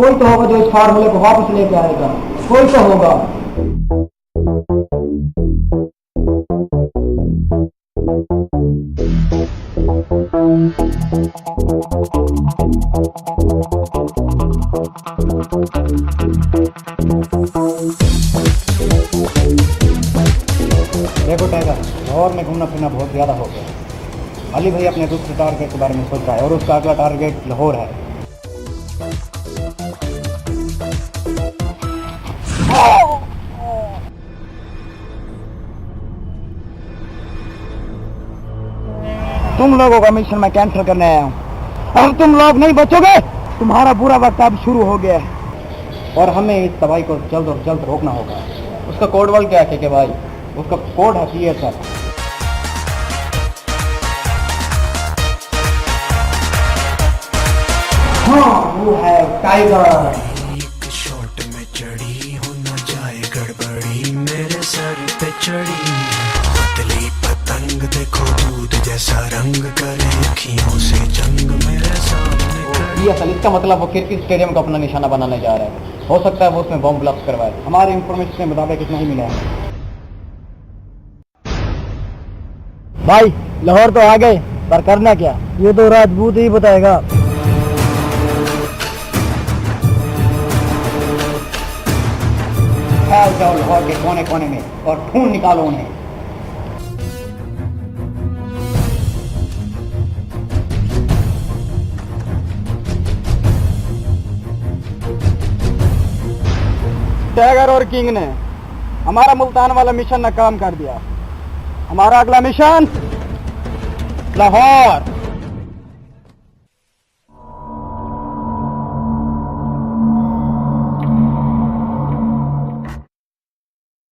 कोई तो होगा जो इस फार्मूले को वापस लेके आएगा, कोई तो होगा। देखो टाइगर, लाहौर में घूमना फिरना बहुत ज़्यादा हो गया। अली भाई अपने दूसरे टारगेट के बारे में सोच रहा है और उसका अगला टारगेट लाहौर है। तुम लोगों का मिशन मैं कैंसिल करने आया हूँ। अब तुम लोग नहीं बचोगे। तुम्हारा बुरा वक्त अब शुरू हो गया है और हमें इस तबाही को जल्द और जल्द रोकना होगा। उसका कोड वर्ड क्या है के भाई? उसका कोड है PSR। हाँ, वो है टाइगर। एक शॉट में चढ़ी हो न जाए गड़बड़ी, मेरे सर पे चढ़ी पतली पतंग, देखो दूध जैसा रंग, करे अखियों से जंग मेरे सामने। PSR इसका मतलब वो क्रिकेट स्टेडियम को अपना निशाना बनाने जा रहा है। हो सकता है वो उसमें बॉम्ब ब्लास्ट करवाए। हमारी इंफॉर्मेशन के मुताबिक इतना ही मिला है। भाई लाहौर तो आ गए, पर करना क्या ये तो राजपूत ही बताएगा। फैल जाओ लाहौर के कोने कोने में और ढूंढ निकालो उन्हें। टाइगर और किंग ने हमारा मुल्तान वाला मिशन नाकाम कर दिया। हमारा अगला मिशन लाहौर।